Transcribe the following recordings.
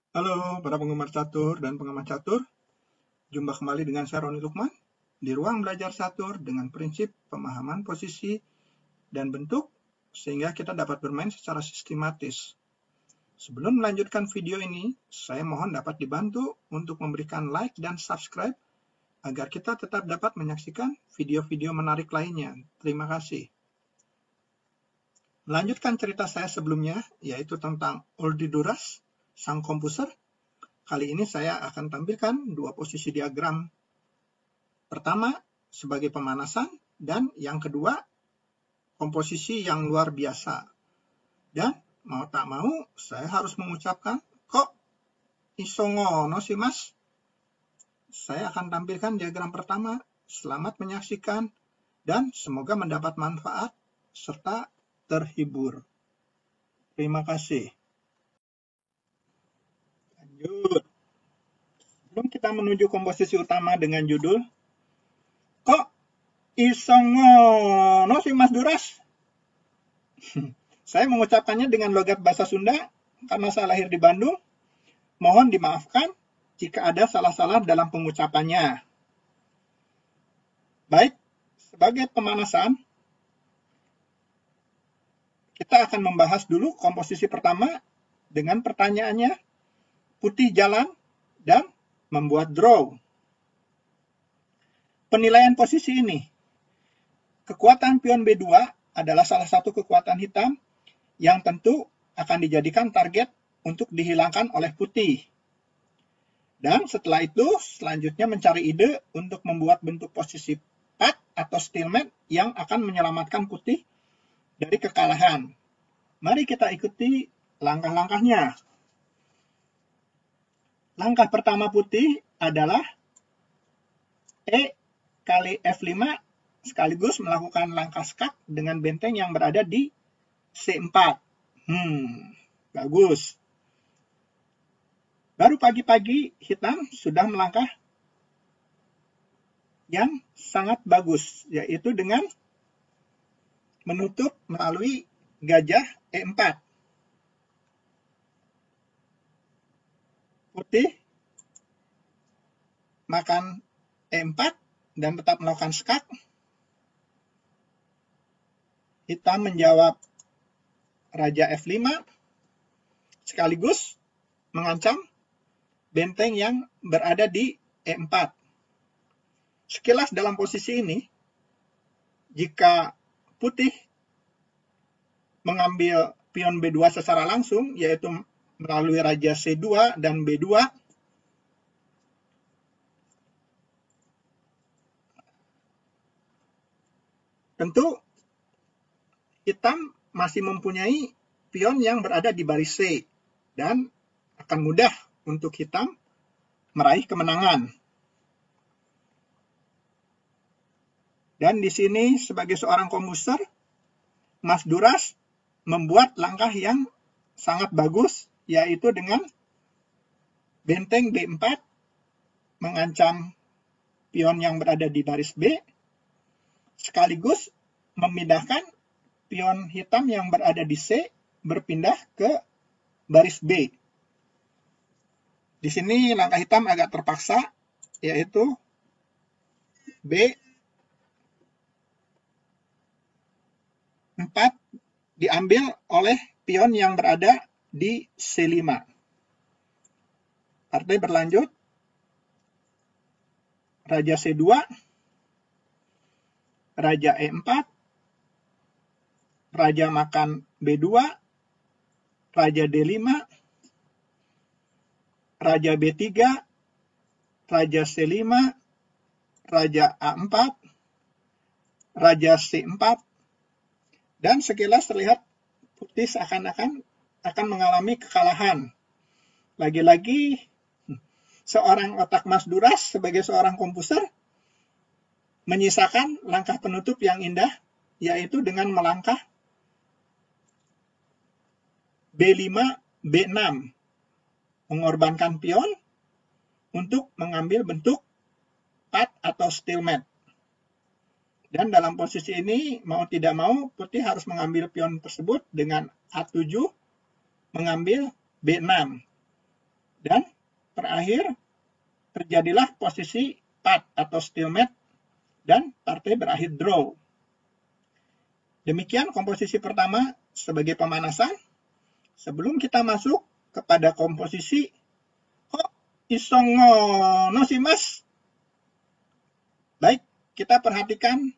Halo para penggemar catur dan pengamat catur, jumpa kembali dengan saya Roni Lukman di ruang belajar catur dengan prinsip pemahaman posisi dan bentuk sehingga kita dapat bermain secara sistematis. Sebelum melanjutkan video ini, saya mohon dapat dibantu untuk memberikan like dan subscribe agar kita tetap dapat menyaksikan video-video menarik lainnya. Terima kasih. Melanjutkan cerita saya sebelumnya, yaitu tentang Oldie Duras, sang komposer. Kali ini saya akan tampilkan dua posisi diagram. Pertama, sebagai pemanasan, dan yang kedua, komposisi yang luar biasa. Dan mau tak mau, saya harus mengucapkan, kok iso ngono sih mas? Saya akan tampilkan diagram pertama. Selamat menyaksikan, dan semoga mendapat manfaat, serta terhibur. Terima kasih. Lanjut. Sebelum kita menuju komposisi utama dengan judul, kok iso ngono sih Mas Duras? Saya mengucapkannya dengan logat bahasa Sunda karena saya lahir di Bandung. Mohon dimaafkan jika ada salah-salah dalam pengucapannya. Baik, sebagai pemanasan, kita akan membahas dulu komposisi pertama dengan pertanyaannya, putih jalan dan membuat draw. Penilaian posisi ini, kekuatan pion B2 adalah salah satu kekuatan hitam yang tentu akan dijadikan target untuk dihilangkan oleh putih. Dan setelah itu, selanjutnya mencari ide untuk membuat bentuk posisi pat atau stalemate yang akan menyelamatkan putih dari kekalahan. Mari kita ikuti langkah-langkahnya. Langkah pertama putih adalah E kali F5 sekaligus melakukan langkah skak dengan benteng yang berada di C4. Bagus. Baru pagi-pagi hitam sudah melangkah yang sangat bagus, yaitu dengan menutup melalui gajah E4. Putih makan E4 dan tetap melakukan skak. Hitam menjawab Raja F5 sekaligus mengancam benteng yang berada di E4. Sekilas dalam posisi ini, jika putih mengambil pion B2 secara langsung, yaitu melalui Raja C2 dan B2, tentu hitam masih mempunyai pion yang berada di baris C, dan akan mudah untuk hitam meraih kemenangan. Dan di sini sebagai seorang komposer, Mas Duras membuat langkah yang sangat bagus, yaitu dengan benteng B4 mengancam pion yang berada di baris B, sekaligus memindahkan pion hitam yang berada di C berpindah ke baris B. Di sini langkah hitam agak terpaksa, yaitu B4 diambil oleh pion yang berada di C5. Partai berlanjut, Raja C2, Raja E4, Raja makan B2, Raja D5, Raja B3, Raja C5, Raja A4, Raja C4, dan sekilas terlihat putih seakan-akan akan mengalami kekalahan. Lagi-lagi, seorang otak Mas Duras sebagai seorang komposer menyisakan langkah penutup yang indah, yaitu dengan melangkah B5, B6, mengorbankan pion untuk mengambil bentuk pat atau stalemate. Dan dalam posisi ini, mau tidak mau, putih harus mengambil pion tersebut dengan A7, mengambil B6. Dan terakhir terjadilah posisi pat atau stalemate dan partai berakhir draw. Demikian komposisi pertama sebagai pemanasan. Sebelum kita masuk kepada komposisi kok iso ngono sih mas? Baik, kita perhatikan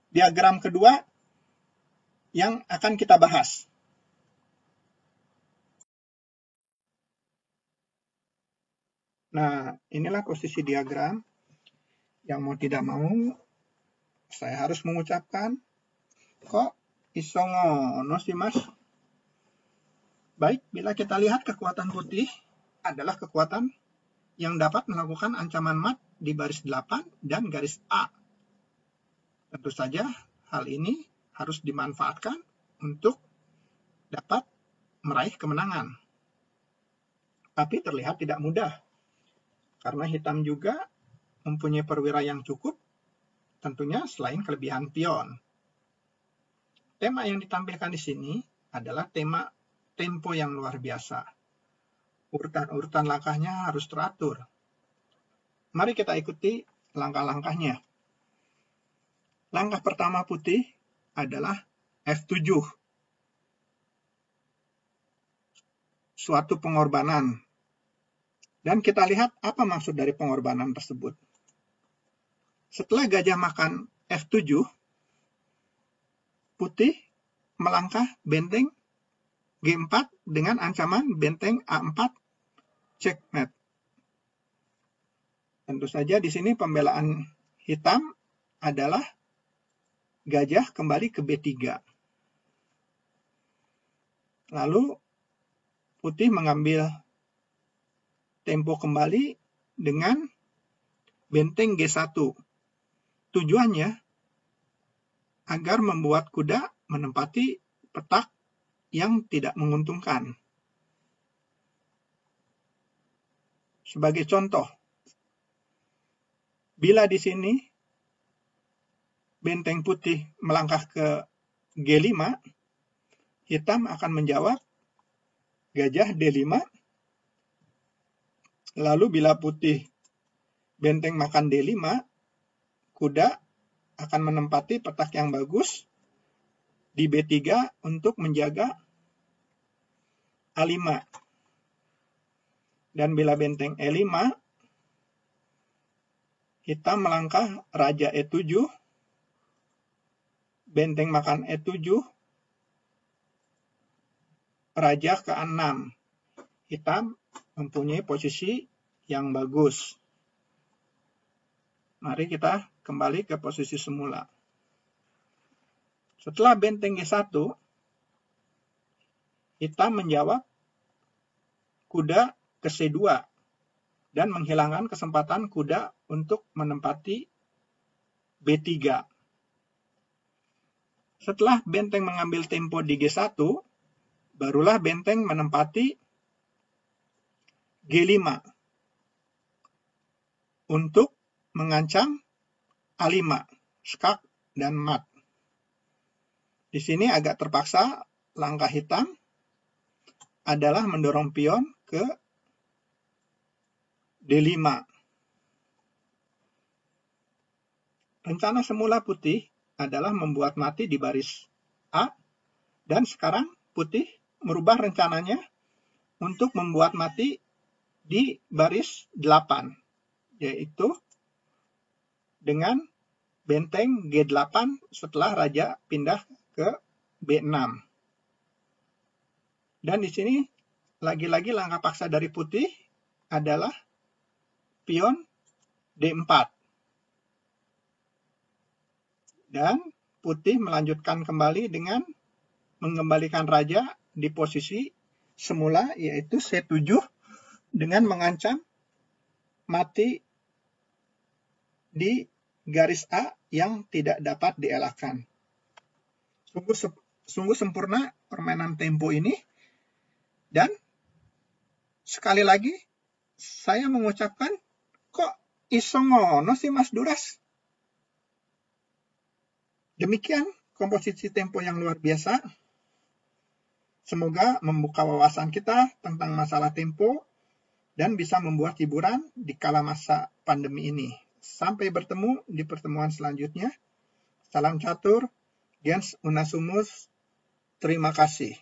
diagram kedua yang akan kita bahas. Nah, inilah posisi diagram yang mau tidak mau saya harus mengucapkan kok iso ngono sih mas? Baik, bila kita lihat kekuatan putih adalah kekuatan yang dapat melakukan ancaman mat di baris 8 dan garis A. Tentu saja hal ini harus dimanfaatkan untuk dapat meraih kemenangan. Tapi terlihat tidak mudah, karena hitam juga mempunyai perwira yang cukup, tentunya selain kelebihan pion. Tema yang ditampilkan di sini adalah tema tempo yang luar biasa. Urutan-urutan langkahnya harus teratur. Mari kita ikuti langkah-langkahnya. Langkah pertama putih adalah F7. Suatu pengorbanan. Dan kita lihat apa maksud dari pengorbanan tersebut. Setelah gajah makan F7, putih melangkah benteng G4 dengan ancaman benteng A4 checkmate. Tentu saja di sini pembelaan hitam adalah gajah kembali ke B3. Lalu putih mengambil tempo kembali dengan benteng G1. Tujuannya agar membuat kuda menempati petak yang tidak menguntungkan. Sebagai contoh, bila di sini benteng putih melangkah ke G5, hitam akan menjawab gajah D5. Lalu bila putih benteng makan D5, kuda akan menempati petak yang bagus di B3 untuk menjaga A5. Dan bila benteng E5, hitam melangkah raja E7, benteng makan E7, raja ke A6. Hitam mempunyai posisi yang bagus. Mari kita kembali ke posisi semula. Setelah benteng G1, hitam menjawab kuda ke C2 dan menghilangkan kesempatan kuda untuk menempati B3. Setelah benteng mengambil tempo di G1, barulah benteng menempati G5 untuk mengancam A5, skak, dan mat. Di sini agak terpaksa langkah hitam adalah mendorong pion ke D5. Rencana semula putih adalah membuat mati di baris A, dan sekarang putih merubah rencananya untuk membuat mati di baris 8, yaitu dengan benteng G8 setelah raja pindah ke B6. Dan di sini lagi-lagi langkah paksa dari putih adalah pion D4. Dan putih melanjutkan kembali dengan mengembalikan raja di posisi semula, yaitu C7, dengan mengancam mati di garis A yang tidak dapat dielakkan. Sungguh sempurna permainan tempo ini. Dan sekali lagi saya mengucapkan, kok iso ngono sih Mas Duras? Demikian komposisi tempo yang luar biasa. Semoga membuka wawasan kita tentang masalah tempo dan bisa membuat hiburan di kala masa pandemi ini. Sampai bertemu di pertemuan selanjutnya. Salam catur, gens unasumus, terima kasih.